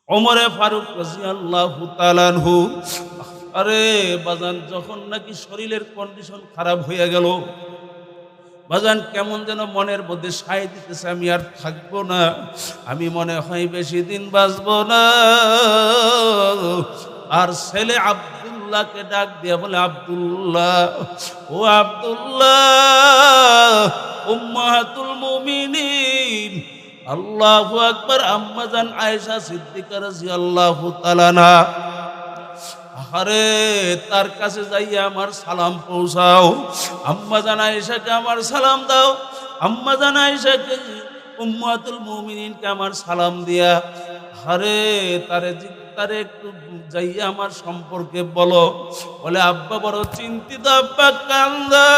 ওমরে ফারুক রাদিয়াল্লাহু তাআলা আনহু, আরে বাজান যখন নাকি শরীরের কন্ডিশন খারাপ হয়ে গেল, বাজান কেমন যেন মনের মধ্যে সায় দিতেছে, আমি আর থাকবো না, আমি মনে হয় বেশি দিন বাঁচবো না। আর ছেলে আব্দুল্লাহকে ডাক দিয়া বলে, আব্দুল্লাহ, ও আব্দুল্লাহ, উম্মাহাতুল মুমিনিন, আল্লাহু আকবার, আম্মাজান আয়েশা সিদ্দিকা রাদিয়াল্লাহু তাআলা আনহা, আরে তার কাছে যাইয়া আমার সালাম পৌঁছাও, আম্মাজান আয়েশাকে আমার সালাম দাও, আম্মাজান আয়েশাকে, উম্মাতুল মুমিনিনকে আমার সালাম দিয়া, আরে তারে একটু যাইয়া আমার সম্পর্কে বলো। বলে আব্বা বড় চিন্তিত, আব্বা কান্দা,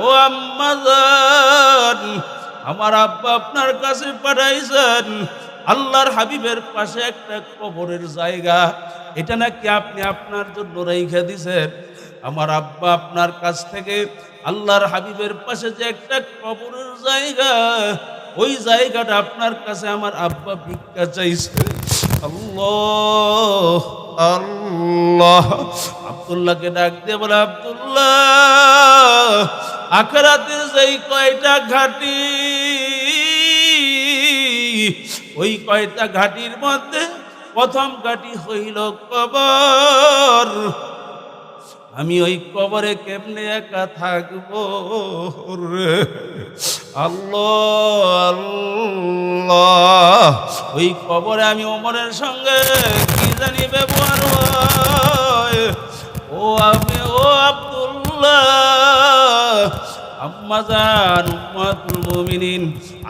ও আম্মাজান, আমার আব্বা আপনার কাছে পাঠাইছেন, আল্লাহর হাবিবের পাশে একটা কবরের জায়গা, এটা নাকি আপনি আপনার জন্য রেখে দিছেন। আমার আব্বা আপনার কাছ থেকে আল্লাহর হাবিবের পাশে যে একটা কবরের জায়গা, ওই জায়গাটা আপনার কাছে আমার আব্বা ভিক্ষা চাইছে। আল্লাহ আল্লাহ, আব্দুল্লাহকে ডাক দিয়ে বলে, আব্দুল্লাহ, আখিরাতের যেই কয়টা ঘাটি, ওই কয়টা ঘাটির মধ্যে প্রথম ঘাটি হইল কবর, আমি ওই কবরে কেমনে একা থাকবো রে? আল্লাহ আল্লাহ, ওই কবরে আমি ওমরের সঙ্গে কি জানি ব্যবহার হয়। ও আব্দুল্লাহ, আম্মাজান উম্মাতুল মুমিনিন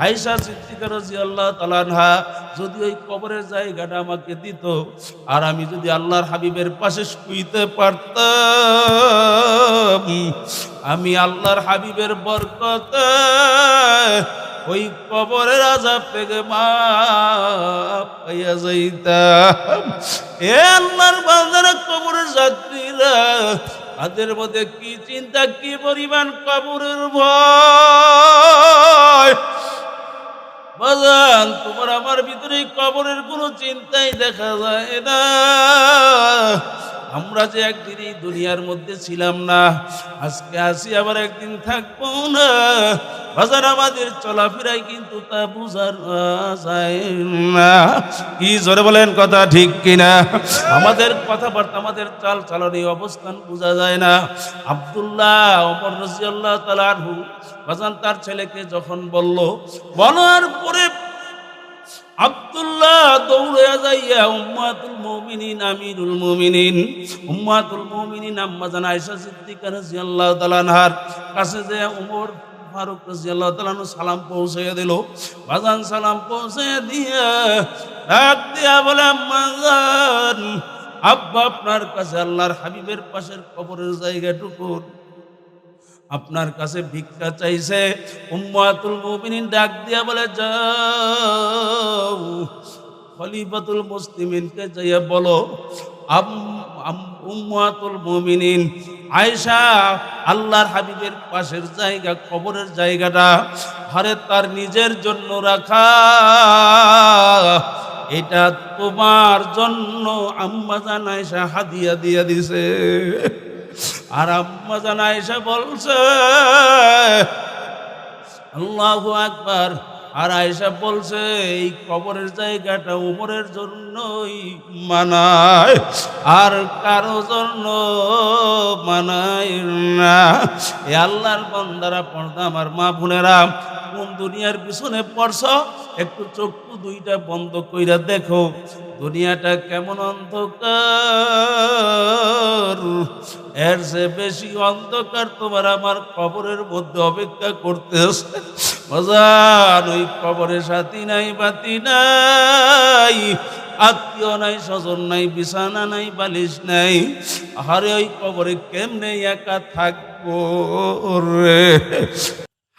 আয়েশা সিদ্দিকা রাদিয়াল্লাহু তাআলা আনহা যদি ওই কবরের জায়গাটা আমাকে দিত, আর আমি যদি আল্লাহর হাবিবের পাশে শুইতে পারতাম, আমি আল্লাহর হাবিবের বরকতে ওই কবরের আযাব থেকে মাফ পাইয়া যাইতাম। এ আল্লাহর বান্দারা, কবরের যাত্রীরা, তাদের মধ্যে কি চিন্তা, কি পরিমাণ কবরের ভয়। বাজান, তোমার আমার ভিতরে কবরের কোনো চিন্তাই দেখা যায় না। আমরা যে একদিন এই দুনিয়ার মধ্যে ছিলাম না, আজকে আসি, আবার একদিন থাকবো না। বাজার আমাদের চলাফেরাই কিন্তু তা বুঝার যায় না। কি জোরে বলেন, কথা ঠিক কিনা? আমাদের কথাবার্তা, আমাদের চাল চালনি, অবস্থান বোঝা যায় না। আব্দুল্লাহ ওমর রাদিয়াল্লাহু তাআলা আনহু বাজান তার ছেলেকে যখন বলার পরে আব্দুল্লাহ দৌড়ে যাইয়া উম্মাতুল মুমিনিন, আমিরুল মুমিনিন, উম্মাতুল মুমিনিন আম্মাজান আয়েশা সিদ্দিকা রাদিয়াল্লাহু তাআলা আনহার কাছে যে ওমর ফারুক রাদিয়াল্লাহু তাআলা আনহু সালাম পৌঁছাইয়া দিল। বাজান সালাম পৌঁছাইয়া দিয়া ডাক দিয়া বলে, আম্মাজান, আব্বা আপনার কাছে আল্লাহর হাবিবের পাশের কবরের জায়গাটুকু আপনার কাছে ভিক্ষা চাইছে। উম্মাতুল মুমিনিন ডাক দিয়া বলে, যাও খলিফাতুল মুসলিমিনকে যাইয়া বলো, উম্মাতুল মুমিনিন আয়েশা আল্লাহর হাবিবের পাশের জায়গা, কবরের জায়গাটা হারে তার নিজের জন্য রাখা, এটা তোমার জন্য আম্মাজান আয়েশা হাদিয়া দিয়া দিছে। আর আম্মাজান আয়েশা বলছে, আল্লাহু আকবার, আর আয়েশা বলছে, এই কবরের জায়গাটা ওমরের জন্যই মানায়, আর কারো জন্য মানায় না। এ আল্লাহর বান্দারা, পর্দা আমার মা বোনেরা, কোন দুনিয়ার পিছনে পড়ছ, একটু চক্ষু দুইটা বন্ধ কইরা দেখো দুনিয়াটা কেমন অন্ধকার। এর যে বেশি অন্ধকার তোমার আমার কবরের মধ্যে অপেক্ষা করতেছে। বাজান, ওই কবরে সাথী নাই, বাতি নাই, আত্মীয় নাই, স্বজন নাই, বিছানা নাই, বালিশ নাই। আরে ওই কবরে কেমনে একা থাকবো রে?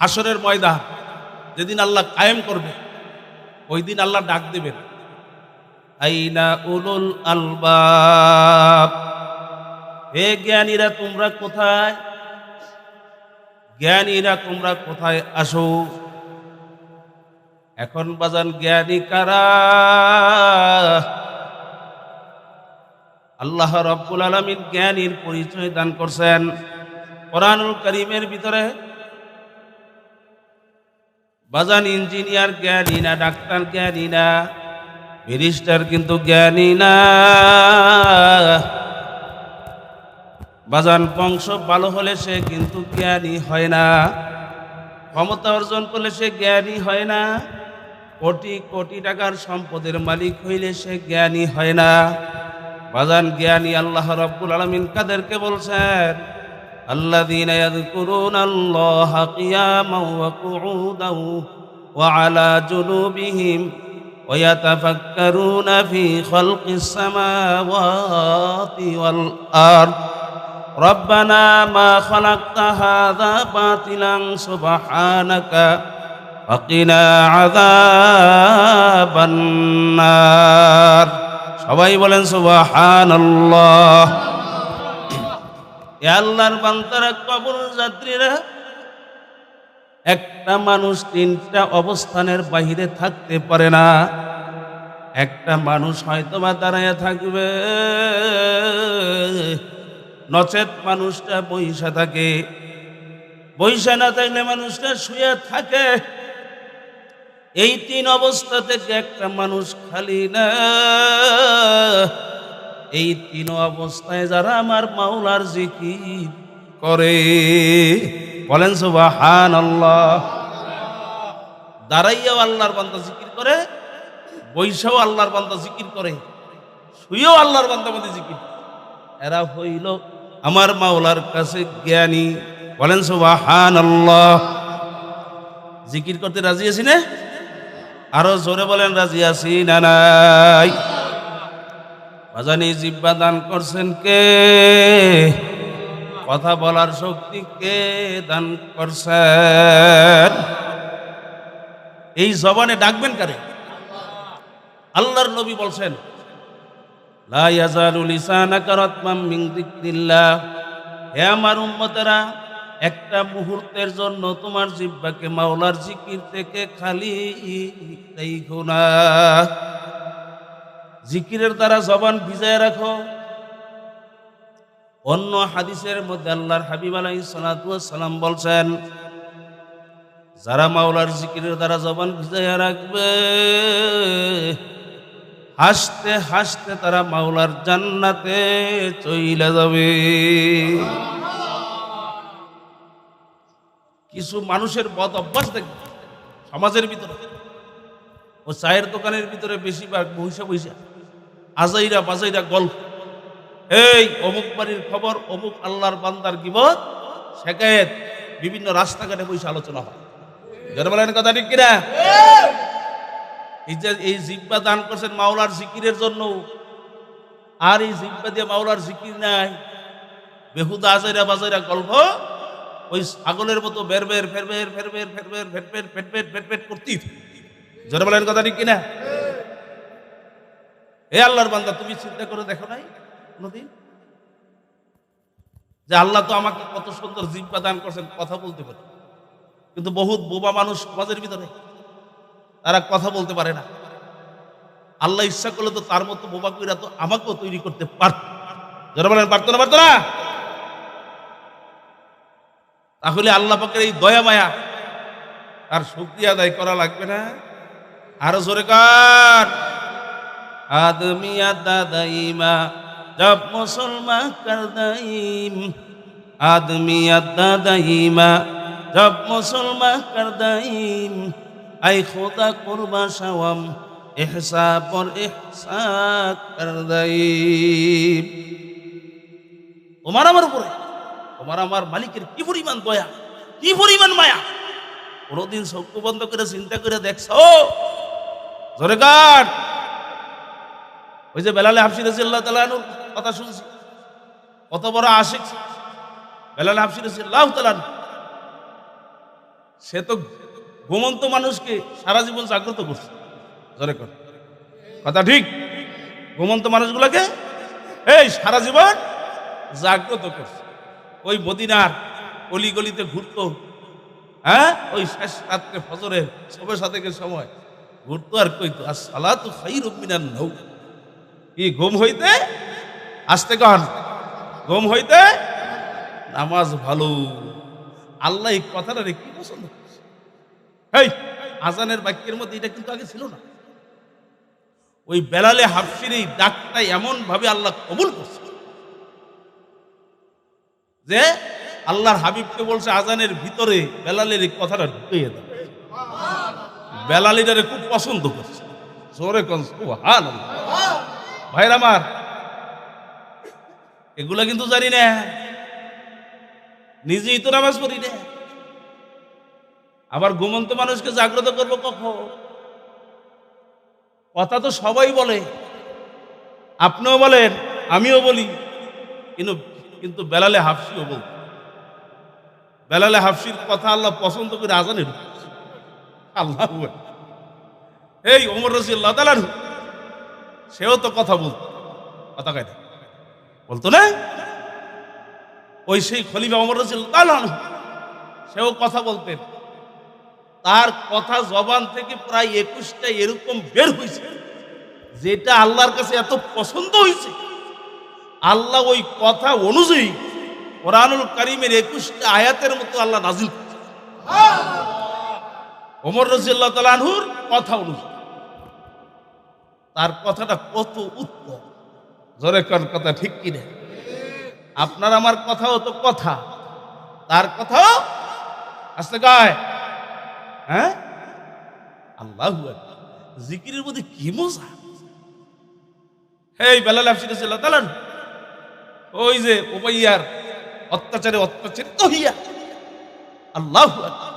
হাসরের ময়দান যেদিন আল্লাহ কায়েম করবে, ওই দিন আল্লাহ ডাক দেবেন, আইনা উলুল আলবাব, হে জ্ঞানীরা তোমরা কোথায়? জ্ঞানীরা তোমরা কোথায়? আসো। এখন বাজান জ্ঞানী কারা? আল্লাহ রাব্বুল আলামিন জ্ঞানীর পরিচয় দান করছেন কোরআনুল কারীমের ভিতরে। বাজান ইঞ্জিনিয়ার জ্ঞানী না, ডাক্তার জ্ঞানী না, ব্যারিস্টার কিন্তু জ্ঞানী না। বাজান বংশ ভালো হলে সে কিন্তু জ্ঞানী হয় না, ক্ষমতা অর্জন করলে সে জ্ঞানী হয় না, কোটি কোটি টাকার সম্পদের মালিক হইলে সে জ্ঞানী হয় না। বাজান জ্ঞানী আল্লাহ রাব্বুল আলামিন কাদেরকে বলছেন? আল্লাযীনা ইয়াযকুরুনাল্লাহা কিয়ামান ওয়া কুউদান ওয়া আলা জুনুবিহিম ওয়া ইয়াতাফাক্কারুনা ফি খালকিস সামাওয়াতি ওয়াল আরদ রব্বানা মা খালাকতা হাযা বাতিলান সুবহানাকা ওয়াকিনা আযাবান নার। সবাই বলেন সুবহানাল্লাহ। এ আল্লাহর বান্দারা, কবর যাত্রীরা, একটা মানুষ তিনটা অবস্থানের বাহিরে থাকতে পারে না। একটা মানুষ হয়তোবা দাঁড়াইয়া থাকবে, নচেত মানুষটা বইসা থাকে, বইসা না থাকলে মানুষটা শুয়ে থাকে। এই তিন অবস্থা থেকে একটা মানুষ খালি না। এই তিন অবস্থায় যারা আমার মাওলার জিকির করে, বলেন সুবহানাল্লাহ। দাঁড়াইয়াও আল্লাহর বান্দা জিকির করে, বইসাও আল্লাহর বান্দা জিকির করে, শুয়েও আল্লাহর বান্দা মধ্যে জিকির। এরা হইল আমার মাওলার কাছে জ্ঞানী, বলেন সুবহানাল্লাহ। জিকির করতে রাজি আছি না? আরো জোরে বলেন রাজি আছি না নাই? বাজানি জিহ্বা দান করছেন কে? কথা বলার শক্তি কে দান করছেন? এই জবানে ডাকবেন কারে? আল্লাহর নবী বলছেন, লা ইয়াজালু লিসানাকা রাতমান মিন যিকরিল্লাহ। হে আমার উম্মতেরা, একটা মুহূর্তের জন্য তোমার জিহ্বাকে মাওলার জিকির থেকে খালি রাখো না। জিকিরের দ্বারা জবান ভিজায় রাখো। অন্য হাদিসের মধ্যে আল্লাহর হাবিব আলাইহিস সালাতু ওয়াস সালাম বলছেন, যারা মাওলার জিকিরের দ্বারা জবান ভিজায় রাখবে, হাসতে হাসতে তারা মাওলার জান্নাতে চইলা যাবে। কিছু মানুষের বদ অভ্যাস দেখবে সমাজের ভিতরে, ও চায়ের দোকানের ভিতরে বেশিরভাগ বইসা বইসা আজাইরা বাজাইরা গল্প, এই অমুক বাড়ির খবর, অমুক আল্লাহর বান্দার গীবত শেখায়েত, বিভিন্ন রাস্তাঘাটে বসে আলোচনা হয়। যারা বলেন কথা ঠিক কিনা? এই যে এই জিহ্বা দান করছেন মাওলার জিকিরের জন্য, আর এই জিহ্বা দিয়ে মাওলার জিকির নাই, বেহুদা আজাইরা বাজাইরা গল্প, ওই ছাগলের মতো বেরবের ফেরবের ফেরবের ফেরবের ফেটফেট ফেটফেট ফেটফেট করতেই। যারা বলেন কথা ঠিক কিনা? এ আল্লাহর বান্দা, তুমি চিন্তা করে দেখো নাই কোনদিন যে আল্লাহ তো আমাকে কত সুন্দর জিহ্বা দান করছেন, কথা বলতে পারে, কিন্তু বহুত বোবা মানুষ সমাজের ভিতরে, তারা কথা বলতে পারে না। আল্লাহ ইচ্ছা করলে তো তার মতো বোবা কইরা তো আমাকেও তৈরি করতে পারত। যারা বলেন পারতো না? পারতো না? তাহলে আল্লাহ পাকের এই দয়া মায়া, তার শুকরিয়া আদায় করা লাগবে না? আরো জোরে কার। আদমিয়াত দাদাইমা জব মুসলমান কর দাইম, আদমিয়াত দাদাইমা জব মুসলমান কর দাইম, আই খোদা কুরবা শাওয়াম ইহসা পর ইহসা কর দাইম। তোমার আমার উপরে, তোমার আমার মালিকের কি পরিমাণ দয়া, কি পরিমাণ মায়া, কোনদিন চক্ষু বন্ধ করে চিন্তা করে দেখছো? জোরে কাট। ওই যে বেলালে হাবশী রাদিয়াল্লাহু তাআলা আনহুর কথা শুনছি, কত বড় আশিক বেলালে হাবশী রাদিয়াল্লাহু তাআলা। সে তো ঘুমন্ত মানুষকে সারা জীবন জাগ্রত করছে। জোরে কর, কথা ঠিক। ঘুমন্ত মানুষগুলোকে এই সারা জীবন জাগ্রত করছে। ওই মদিনার অলিগলিতে ঘুরতো, হ্যাঁ, ওই শেষ রাত্রে ফজরের সবে সাদেকের সময় ঘুরতো আর কইতো আসসালাতু খায়রুম মিনান নাওম। কি ঘুম হইতে, আসতে কন, ঘুম হইতে নামাজ ভালো। আল্লাহ এই কথাটা কি পছন্দ করছে? এই আজানের বাক্যের মধ্যে এটা কিন্তু আগে ছিল না। ওই বেলালে হাফসির এই ডাকটা এমন ভাবে আল্লাহ কবুল করছে যে আল্লাহর হাবিবকে বলছে আজানের ভিতরে বেলালের এই কথাটা ঢুকিয়ে দাও। বেলাল এটারে খুব পছন্দ করছে। জোরে কোন সুবহানাল্লাহ। ভাইরা আমার, এগুলা কিন্তু জানি না, নিজেই তো নামাজ পড়ি না, আবার ঘুমন্ত মানুষকে জাগ্রত করবো কখন? কথা তো সবাই বলে, আপনিও বলেন, আমিও বলি, কিন্তু কিন্তু বেলালে হাফসিও বল। বেলালে হাফসির কথা আল্লাহ পছন্দ করে আজানে ঢুকছে। আল্লাহ, এই ওমর রাদিয়াল্লাহু তাআলা সেও তো কথা বলতো, কথা কয় না, বলতো না? ওই সেই খলিফা ওমর রাদিয়াল্লাহু তাআলা সেও কথা বলতেন। তার কথা জবান থেকে প্রায় 21টা এরকম বের হয়েছে যেটা আল্লাহর কাছে এত পছন্দ হয়েছে, আল্লাহ ওই কথা অনুযায়ী কোরআনুল কারীমের 21টা আয়াতের মতো আল্লাহ নাজিল করেছে ওমর রাদিয়াল্লাহু তাআলা আনহুর কথা অনুযায়ী। তার কথাটা কত উত্তম, জোরে কোন কথা ঠিক কিনা? আপনার আমার কথাও তো কথা, তার কথাও আসতে গায়। হ্যাঁ, আল্লাহু আকবার। জিকিরের মধ্যে কি মজা! এই বেলাল হাফসি রাদিয়াল্লাহু তাআলা ওই যে উমাইয়ার অত্যাচারে অত্যাচারিত হইয়া আল্লাহু আকবার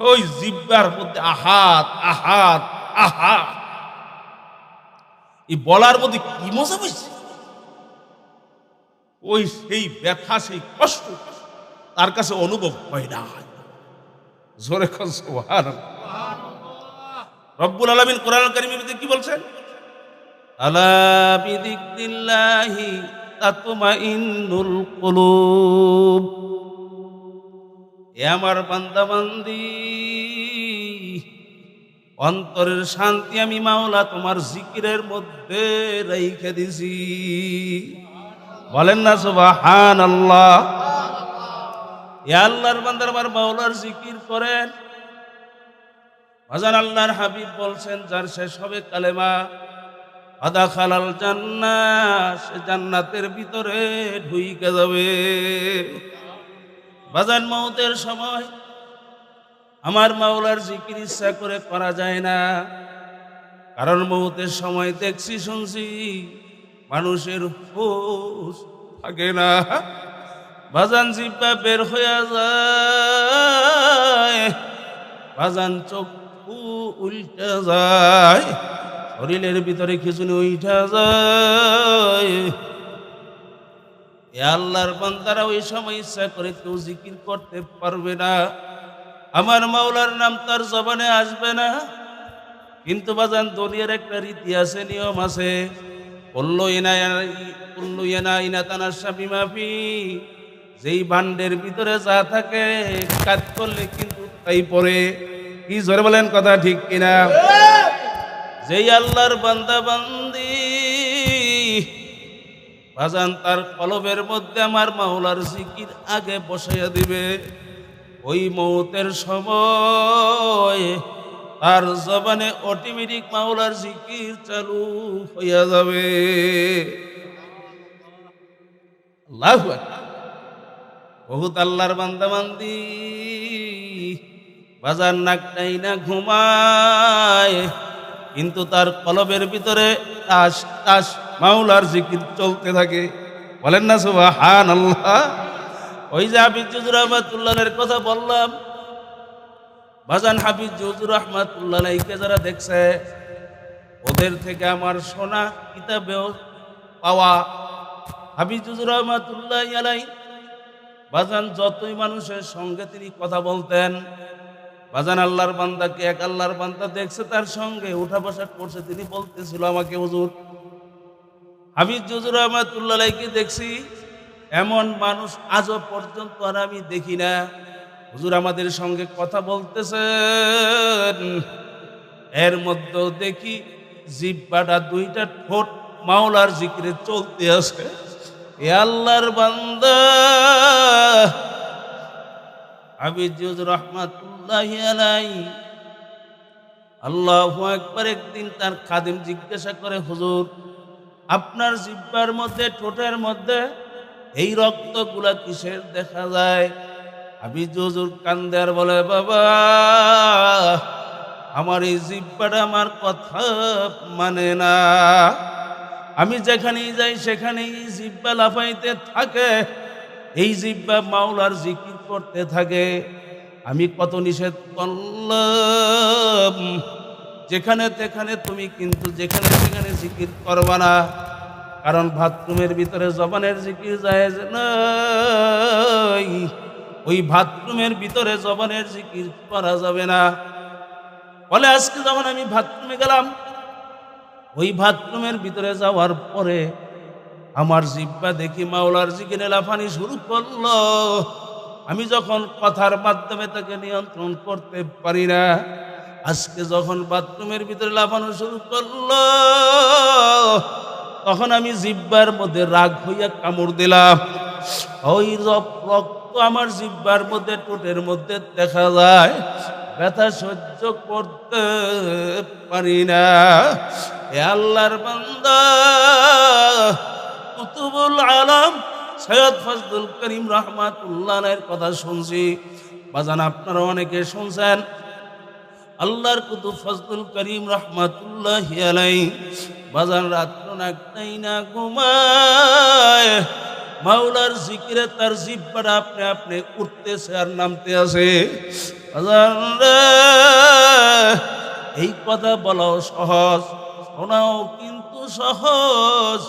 ওই জিহ্বার মধ্যে আহাত আহাত আহাত এই বলার মধ্যে কি মজা পাইছে! ওই সেই ব্যথা, সেই কষ্ট তার কাছে অনুভব হয় না। জোরে কোন সুবহানাল্লাহ। রব্বুল আলামিন কোরআনুল কারীমের মধ্যে কি বলছেন? আলা বিযিকরিল্লাহি তাতমাইন্নুল কুলুব। এ আমার বান্দা বান্দি, অন্তরের শান্তি আমি মাওলা তোমার জিকিরের মধ্যে রেখে দিছি। বলেন না সুবহানাল্লাহ। এ আল্লাহর বান্দার আমার মাওলার জিকির করেন। ভাজান আল্লাহর হাবিব বলছেন, যার শেষ হবে কালেমা আদাখালাল জান্নাহ, সে জান্নাতের ভিতরে ঢুইকে যাবে। ভাজান মওতের সময় আমার মাওলার জিকির ইচ্ছা করে করা যায় না, কারণ মওতের সময় দেখছি শুনছি মানুষের হুঁশ থাকে না। ভাজান জিহ্বা বের হয়ে যায়, ভাজান চক্ষু উল্টে যায়, শরীরের ভিতরে খিচুনি উঠা যায়। এ আল্লাহর বান্দারা ওই সময় ইচ্ছা করে কেউ জিকির করতে পারবে না, আমার মাওলার নাম তার জবানে আসবে না। কিন্তু বাজান দুনিয়ার একটা রীতি আছে, নিয়ম আছে, কুল্লু ইনাইনা তানাশা বিমা ফি, যেই ভান্ডের ভিতরে যা থাকে কাজ করলে কিন্তু তাই পড়ে। কি জোরে বলেন, কথা ঠিক কিনা? যেই আল্লাহর বান্দা বান্দি বাজান তার কলবের মধ্যে আমার মাওলার জিকির আগে বসাইয়া দিবে, ওই মওতের সময় তার জবানে অটোমেটিক মাওলার জিকির চালু হইয়া যাবে। আল্লাহু আকবার। বহুত আল্লাহর বান্দা বান্দি বাজার নাকটাই না ঘুমায়, কিন্তু তার কলবের ভিতরে টাস টাস মাওলার জিকির চলতে থাকে। বলেন না সুবহানাল্লাহ। ওই যে হাফিজ হুজুর রহমাতুল্লাহের কথা বললাম, বাজান হাফিজ হুজুর রহমাতুল্লাহকে যারা দেখছে, ওদের থেকে আমার শোনা কিতাবেও পাওয়া, হাফিজ হুজুর রহমাতুল্লাহ আলাইহি বাজান যতই মানুষের সঙ্গে তিনি কথা বলতেন, বাজান আল্লাহর বান্দাকে এক আল্লাহর বান্দা দেখছে, তার সঙ্গে উঠা বসা করছে, তিনি বলতেছিল আমাকে, হুজুর, হাফিজ হুজুর রহমাতুল্লাহকে দেখছি, এমন মানুষ আজও পর্যন্ত আর আমি দেখি না। হুজুর আমাদের সঙ্গে কথা বলতেছেন, এর মধ্যেও দেখি জিহ্বাটা দুইটা ঠোঁট মাওলার জিকিরে চলতে আছে। এ আল্লাহর বান্দা আবিজুজ রহমাতুল্লাহি আলাইহি আল্লাহু আকবার। একদিন তার খাদিম জিজ্ঞাসা করে, হুজুর আপনার জিহ্বার মধ্যে ঠোঁটের মধ্যে এই রক্তগুলা কিসের দেখা যায়? আবিজুজ কান্দে আর বলে, বাবা আমার এই জিহ্বাটা আমার কথা মানে না। আমি যেখানেই যাই সেখানেই জিহ্বা লাফাইতে থাকে, এই জিহ্বা মাওলার জিকির করতে থাকে। আমি কত নিষেধ করলাম, যেখানে তেখানে তুমি কিন্তু যেখানে সেখানে জিকির করবা না, কারণ বাথরুমের ভিতরে জবানের জিকির জায়েজ নাই। ওই বাথরুমের ভিতরে জবানের জিকির করা যাবে না। বলে আজকে যখন আমি বাথরুমে গেলাম, ওই বাথরুমের ভিতরে যাওয়ার পরে আমার জিহ্বা দেখি মাওলার জিকিরে লাফানি শুরু করলো। আমি যখন কথার মাধ্যমে তাকে নিয়ন্ত্রণ করতে পারি না, আজকে যখন বাথরুমের ভিতরে লাফানো শুরু করলো, তখন আমি জিহ্বার মধ্যে রাগ হইয়া কামড় দিলাম। ওই রক্ত আমার জিহ্বার মধ্যে ঠোঁটের মধ্যে দেখা যায়, ব্যথা সহ্য করতে পারি না। এ আল্লাহর বান্দা কুতুবুল আলম সৈয়দ ফজলুল করিম রহমাতুল্লাহ আলাইহির কথা শুনছি। বাজান আপনারা অনেকে শুনছেন, আল্লাহর কুতুব ফজলুল করিম রহমাতুল্লাহি আলাইহি বাজান রাত্র নাকটাই না ঘুমায়, মাওলার জিকিরে তার জিহ্বাটা আপনি আপনি উঠতেছে আর নামতে আছে। বাজান রে, এই কথা বলাও সহজ, শোনাও কিন্তু সহজ,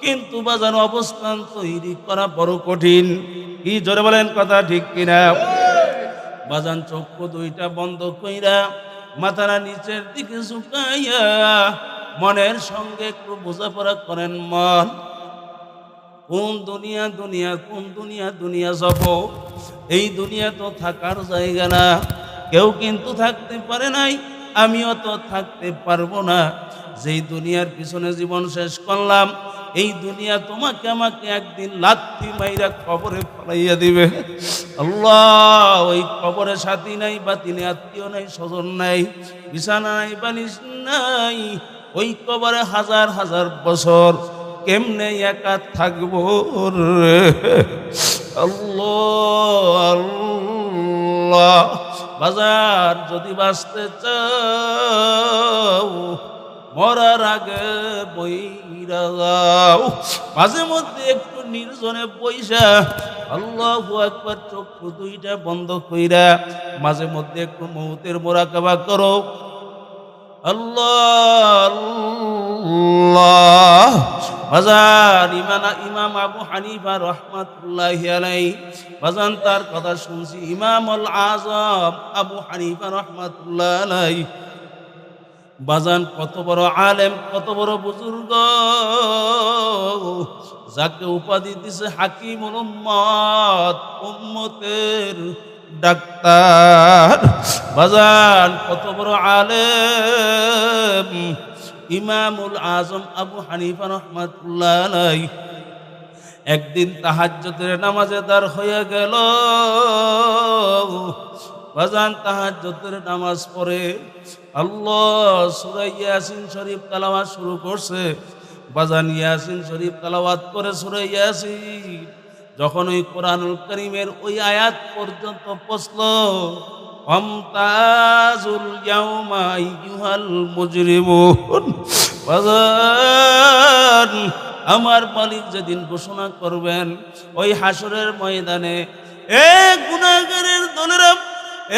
কিন্তু বাজান অবস্থান তৈরি করা বড় কঠিন। কি জোরে বলেন কথা ঠিক কিনা? বাজান চক্ষু দুইটা বন্ধ কইরা মাথাটা নিচের দিকে ঝুঁকাইয়া মনের সঙ্গে একটু বোঝাপড়া করেন, মন কোন দুনিয়া দুনিয়া, কোন দুনিয়া দুনিয়া যাব। এই দুনিয়া তো থাকার জায়গা না, কেউ কিন্তু থাকতে পারে নাই, আমিও তো থাকতে পারবো না। যেই দুনিয়ার পিছনে জীবন শেষ করলাম, এই দুনিয়া তোমাকে আমাকে একদিন লাথি মাইরা কবরে ফলাইয়া দিবে। আল্লাহ, ওই কবরে সাথী নাই, বাতি নেই, আত্মীয় নাই, স্বজন নাই, বিছানা নাই, বালিশ নাই। ওই কবরে হাজার হাজার বছর কেমনে একা থাকবো রে? আল্লাহ আল্লাহ। বাজার যদি বাঁচতে চাও, মরার আগে বইরা যাও। মাঝে মধ্যে একটু নির্জনে বইসা আল্লাহু আকবার চক্ষু দুইটা বন্ধ কইরা মাঝে মধ্যে একটু মৌতের মোরাকাবা করো। আল্লাহ আল্লাহ। বাজান ইমাম আবু হানিফা রহমাতুল্লাহি আলাইহি বাজান তার কথা শুনছি। ইমামুল আযম আবু হানিফা রহমাতুল্লাহি আলাইহি বাজান কত বড় আলেম, কত বড় বুজুর্গ, যাকে উপাধি দিছে হাকিমুল উম্মত, উম্মতের ডাক্তার। বাজান কত বড় আলেম ইমামুল আজম আবু হানিফা রহমাতুল্লাহি আলাইহি। একদিন তাহাজ্জুদের নামাজে দাঁড় হয়ে গেল। বাজান তাহাজ্জুদের নামাজ পড়ে আল্লাহ সূরা ইয়াসিন শরীফ তেলাওয়াত শুরু করছে। বাজান ইয়াসিন শরীফ তেলাওয়াত করে সূরা ইয়াসিন যখন ওই কোরআনুল কারীমের ওই আয়াত পর্যন্ত পৌঁছলো, আমতাজুল ইয়াউমা আইয়ুহাল মুজরিমুন, বাজান আমার মালিক যেদিন ঘোষণা করবেন ওই হাসরের ময়দানে, এ গুনাহগারের দলেরা,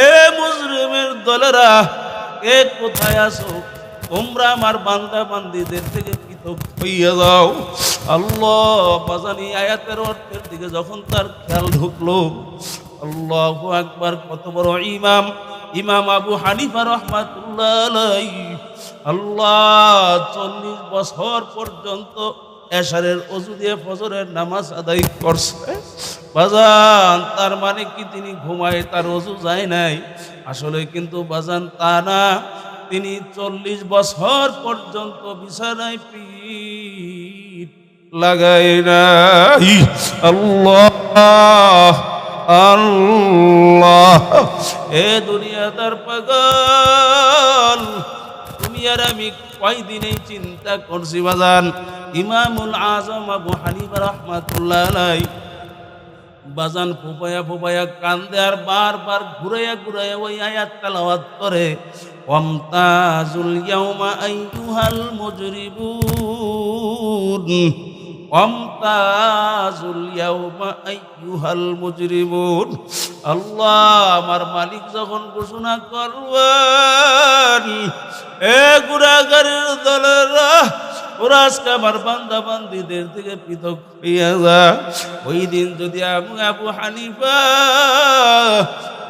এ মুজরিমের দলেরা, কে কোথায় আছো? তোমরা আমার বান্দা বান্দীদের থেকে পৃথক হইয়া যাও। আল্লাহ বাজানি আয়াতের অর্থের দিকে যখন তার খেয়াল ঢুকলো, আল্লাহু আকবার, কত বড় ইমাম, ইমাম আবু হানিফা রহমাতুল্লাহ আলাইহি। আল্লাহ 40 বছর পর্যন্ত এশারের ওযু দিয়ে ফজরের নামাজ আদায় করছে। বাজান তার মানে কি তিনি ঘুমায়, তার ওযু যায় নাই? আসলে কিন্তু বাজান তা না, তিনি 40 বছর পর্যন্ত বিছানায় পিঠ লাগায় নাই। আল্লাহ আল্লাহ, এ দুনিয়াদার পাগল, তুমি আর আমি কয়দিনেই চিন্তা করছি বাজান। ইমামুল আজম আবু হানিফা রাহমাতুল্লাহ আলাইহি বাজান ফুপায়া ফুপায়া কান্দে আর বারবার ঘুরাইয়া ঘুরাইয়া ওই আয়াত তেলাওয়াত করে, ওয়ামতাজুল ইয়াউমা আইয়ুহাল মুজরিমুন, ওয়ামতাজুল ইয়াউমা আইয়ুহাল মুজরিমুন। আল্লাহ আমার মালিক যখন ঘোষণা করবেন, এ গুনাহগারের দলেরা, ওরা আজকে আমার বান্দা বান্দীদের থেকে পৃথক হইয়া যা। ওই দিন যদি আবু হানিফা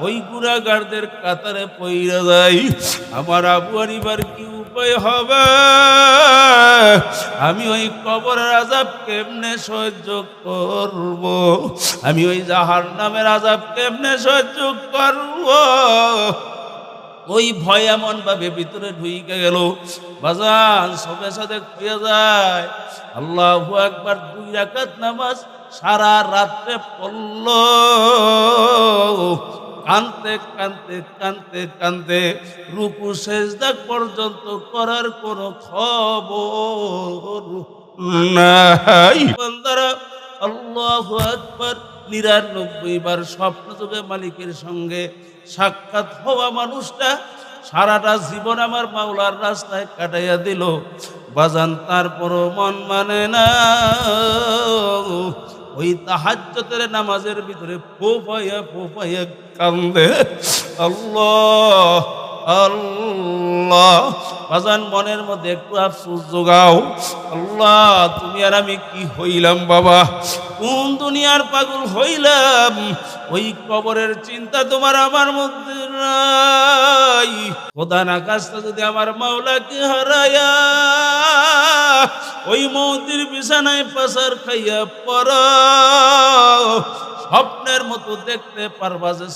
ওই গুনাহগারদের কাতারে পইরা যাই, আমার আবু হানিফার কি উপায় হবে? আমি ওই কবরের আযাব কেমনে সহ্য করব? আমি ওই জাহান্নামের আযাব কেমনে সহ্য করব? ওই ভয় এমন ভাবে ভিতরে ঢুকে গেল বাজান, সবে সাথে খুঁজে যায়। আল্লাহু আকবার, 2 রাকাত নামাজ সারা রাত্রে পড়ল, কানতে কানতে কানতে কানতে রুকু সেজদা পর্যন্ত করার কোনো খবর নাই। বান্দারা আল্লাহু আকবার, 99 বার স্বপ্ন যোগে মালিকের সঙ্গে সাক্ষাৎ হওয়া মানুষটা সারাটা জীবন আমার মাওলার রাস্তায় কাটাইয়া দিল বাজান, তারপরও মন মানে না। ওই তাহাজ্জুদের নামাজের ভিতরে ফোফাইয়া কান্দে। আল্লাহ আল্লাহ, বাজান মনের মধ্যে একটু আফসোস জোগাও। আল্লাহ তুমি আর আমি কি হইলাম বাবা, কোন দুনিয়ার পাগল হইলাম? ওই কবরের চিন্তা তোমার আমার মধ্যে নাই। খোদা না কাজটা যদি আমার মাওলাকে হারায়া ওই মৌতির বিছানায় পাসার খাইয়া পড়া, স্বপ্নের মতো দেখতে পারবা যে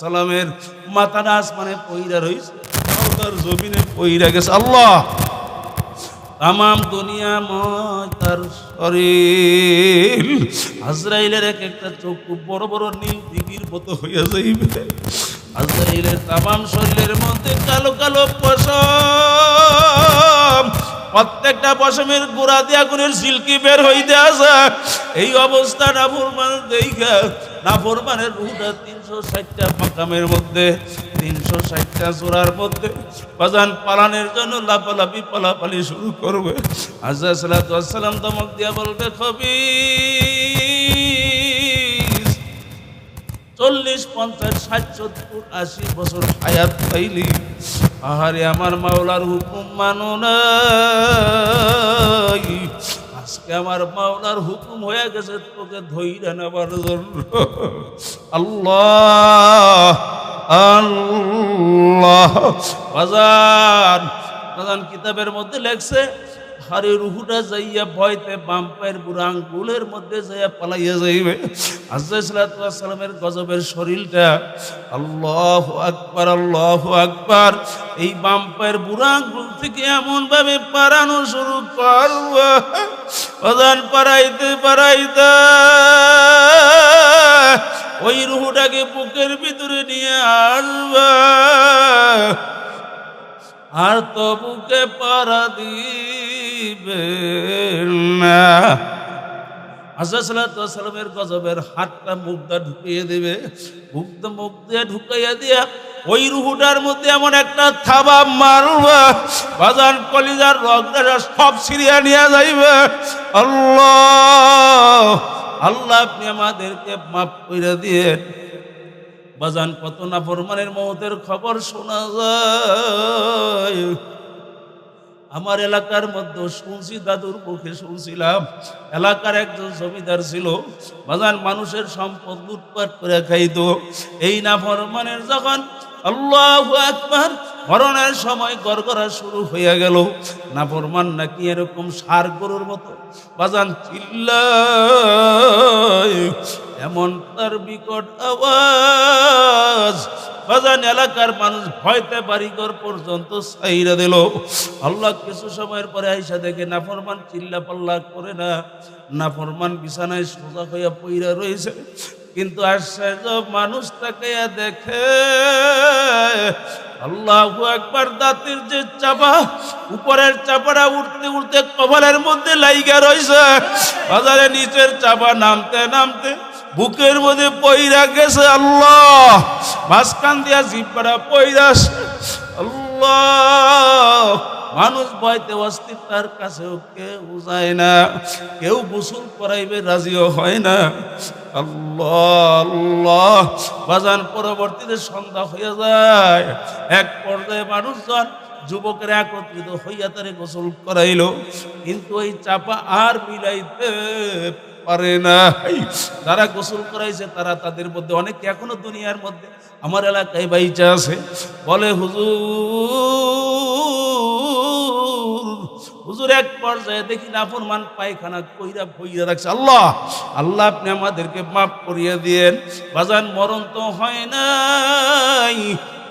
সালামের মাথাটা আসমানে পইরা রইছে, তার জমিনে পইরা গেছে। আল্লাহ তামাম দুনিয়াময় তার শরীর, আজরাইলের এক একটা চোখ বড় বড় নীল দিঘির মতো হইয়া যাইবে। আজরাইলের তামাম শরীরের মধ্যে কালো কালো পশম, প্রত্যেকটা পশমের গোড়া দিয়ে আগুনের সিল্কি বের হইতে আসা। এই অবস্থা নাফরমান দেখা, নাফরমানের রুহটা 360টা মাকামের মধ্যে, 360টা জোড়ার মধ্যে বাজান পালানের জন্য লাফালাফি পালাপালি শুরু করবে। আযা সালাতু ওয়াস সালাম ধমক দিয়া বলবে, খবিস 40, 50, 60, 70, 80 বছর হায়াত পাইলি, আহারে আমার মাওলার হুকুম মানো নাই। আজকে আমার মাওলার হুকুম হয়ে গেছে তোকে ধইরা নেবার জন্য। আল্লাহ আল্লাহ, বাজান বাজান কিতাবের মধ্যে লেখছে, হারে রুহুটা যাইয়া ভয়তে বাম পায়ের বুড়া আঙ্গুলের মধ্যে যাইয়া পালাইয়া যাইবে। আযা সালাতু ওয়াস সালামের গজবের শরীরটা, আল্লাহু আকবার আল্লাহু আকবার, এই বাম পায়ের বুড়া আঙ্গুল থেকে এমন ভাবে পারানো শুরু করবে বাজান, পারাইতে পারাইতে ওই রুহুটাকে বুকের ভিতরে নিয়ে আসবে, আর তো বুকে পারা দিবে না। আযা সালাতু ওয়াস সালামের গজবের হাতটা মুখটা ঢুকিয়ে দেবে, মুখ দিয়ে ঢুকাইয়া দিয়া ওই রুহুটার মধ্যে এমন একটা থাবা মারবা বাজান, কলিজার রগটা সব ছিঁড়িয়া নিয়ে যাইবে। আল্লাহ আল্লাহ আপনি আমাদেরকে মাফ করে দিয়ে বাজান, কত নাফরমানের মওতের খবর শোনা যায়। আমার এলাকার মধ্যে শুনছি, দাদুর মুখে শুনছিলাম, এলাকার একজন জমিদার ছিল বাজান, মানুষের সম্পদ লুটপাট করে খাইতো। এই নাফরমানের যখন আল্লাহু আকবার মরণের সময় গড়গড়া শুরু হয়ে গেল, নাফরমান নাকি এরকম ষাঁড় গরুর মতো বাজান চিল্লায়, এমন তার বিকট আওয়াজ বাজান এলাকার মানুষ ভয়তে বাড়িঘর পর্যন্ত ছাইরা দিল। আল্লাহ কিছু সময়ের পরে আইসা দেখে নাফরমান চিল্লা পাল্লা করে না, নাফরমান বিছানায় সোজা হইয়া পইরা রয়েছে। কিন্তু আশ্চর্য, মানুষ তাকাইয়া দেখে আল্লাহু আকবার, দাঁতের যে চাপা, উপরের চাপাটা উঠতে উঠতে কপালের মধ্যে লাইগা রইছে। বাজারে নিচের চাপা নামতে নামতে বুকের মধ্যে পইরা গেছে। আল্লাহ, মাঝখান দিয়া জিব্বাটা পইরা। আল্লাহ, মানুষ ভয়তে অস্থির, তার কাছেও কেউ যায় না, কেউ গোসল করাইবে রাজিও হয় না। আল্লাহ আল্লাহ বাজান, পরবর্তীতে সন্ধ্যা হয়ে যায়। এক পর্যায়ে মানুষজন যুবকেরা একত্রিত হইয়া তারে গোসল করাইল, কিন্তু ওই চাপা আর মিলাইতে পারে না। যারা গোসল করাইছে তারা, তাদের মধ্যে অনেকে এখনো দুনিয়ার মধ্যে আমার এলাকায় বাইচা আছে। বলে হুজুর এক পর্যায়ে দেখি নাফরমান পায়খানা কইরা বইরা রাখছে। আল্লাহ আল্লাহ, আপনি আমাদেরকে মাফ করিয়া দিয়েন। বাজান, মরণ তো হয় নাই,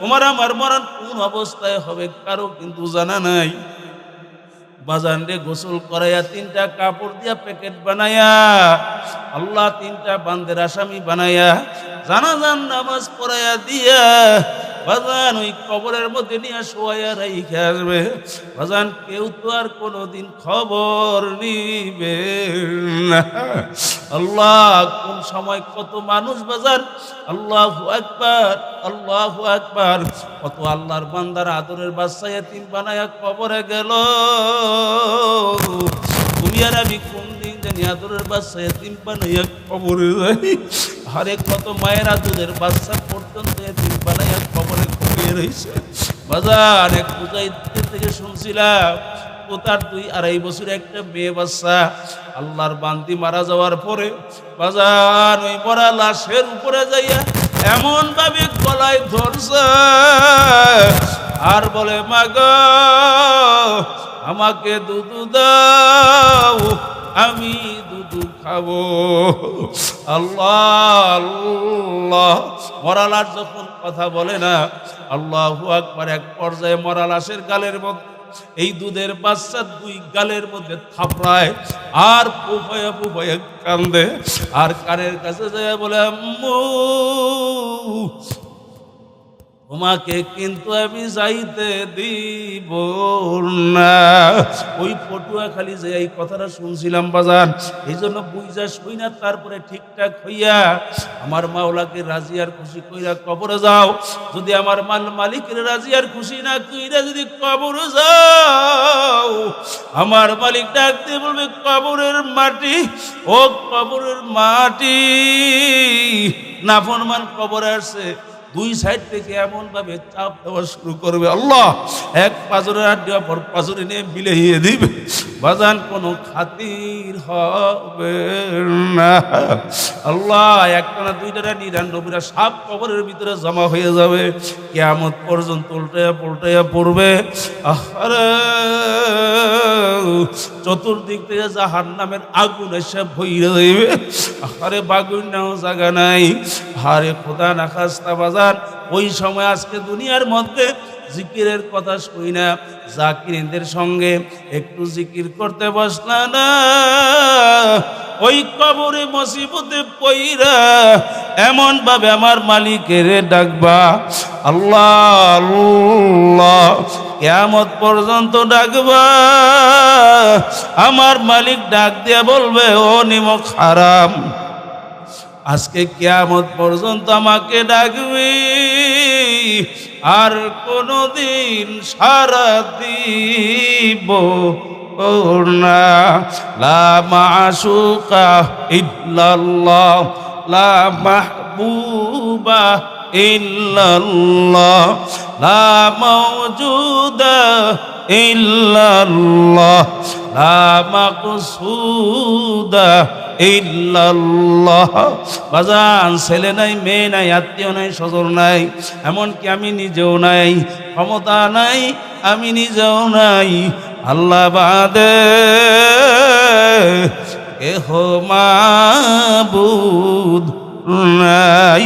তোমার আমার মরণ কোন অবস্থায় হবে কারো কিন্তু জানা নাই। বাজান রে গোসল করাইয়া 3টা কাপড় দিয়া প্যাকেট বানাইয়া, আল্লাহ 3টা বান্দের আসামি বানাইয়া, জানাজান নামাজ পড়াইয়া দিয়া বাজান ওই কবরের মধ্যে নিয়ে শোয়াইয়া রাইখে আসবে। বাজান, কেউ তো আর কোনোদিন খবর নিবে না। আল্লাহ, কোন সময় কত মানুষ বাজান, আল্লাহু আকবার আল্লাহু আকবার, কত আল্লাহর বান্দার আদরের বাচ্চা এতিম বানায়া কবরে গেল। তুমি আর আমি কোন দিন জানি আদরের বাচ্চা এতিম বানাইয়া কবরে যাই। আরে কত মায়েরা দুধের বাচ্চা পর্যন্ত এতিম বানাইয়া কবরে ঘুমিয়ে রয়েছে। বাজার এক মুজাহিদের থেকে শুনছিলাম, ও তার 2-2.5 বছর একটা মেয়ে বাচ্চা, আল্লাহর বান্দি মারা যাওয়ার পরে বাজার ওই মরা লাশের উপরে যাইয়া এমন ভাবে গলায় ধরছে আর বলে, মা গো, আমাকে দুধ দাও, আমি দুধ খাবো। আল্লাহ আল্লাহ, মরা লাশ যখন কথা বলে না, আল্লাহু আকবার, এক পর্যায়ে মরা লাশের গালের মধ্যে এই দুধের বাচ্চা 2 গালের মধ্যে থাপড়ায় আর ফুফায়া ফুফায়া কান্দে, আর কানের কাছে যায় বলে, আম্মু, তোমাকে কিন্তু আমি যাইতে দিব না। ওই পটুয়া খালি যে এই কথাটা শুনছিলাম বাজান, এই জন্য বুঝা শুই না, তারপরে ঠিকঠাক হইয়া আমার মাওলাকে রাজি আর খুশি কইরা কবরে যাও। যদি আমার মালিকের রাজি আর খুশি না কইরা যদি কবরে যাও, আমার মালিক ডাক দিয়ে বলবে, কবরের মাটি, ও কবরের মাটি, নাফরমান কবরে আসছে। 2 সাইড থেকে এমন ভাবে চাপ দেওয়া শুরু করবে, আল্লাহ এক পাজরের আড্ডি অপর পাজরে নিয়ে মিলিয়ে দিবে। বাজান, কোনো খাতির হবে না। আল্লাহ, একটানা 2টা 99টা সাপ কবরের ভিতরে জমা হয়ে যাবে, কিয়ামত পর্যন্ত উল্টাইয়া পল্টাইয়া পড়বে। আরে চতুর্দিক থেকে জাহান্নামের আগুন এসে ভইরা যাইবে। আরে বাগুন নাও জায়গা নাই। আরে খোদা না খাস্তা বাজার, ওই সময় আজকে দুনিয়ার মধ্যে জিকিরের কথা শুই না, জাকিরদের সঙ্গে একটু জিকির করতে বসলা না, ওই কবরে মুসিবতে পইরা এমন ভাবে আমার মালিকের ডাকবা, আল্লাহ আল্লাহ, কিয়ামত পর্যন্ত ডাকবা। আমার মালিক ডাক দিয়া বলবে, ও নিমক হারাম, আজকে কিয়ামত পর্যন্ত আমাকে ডাকবি, আর কোনদিন সারা দিব না। লা মাশুকা ইল্লাল্লাহ, লা মাহবুবা ইল্লাল্লাহ, লা মাওজুদা ইল্লাল্লাহ, লা মাকসুদা ইল্লাল্লাহ। বাজান, ছেলে নাই, মেয়ে নাই, আত্মীয় নাই, স্বজন নাই, এমনকি আমি নিজেও নাই, ক্ষমতা নাই, আমি নিজেও নাই, আল্লাহ বাদে কেহ মাবুদ নাই।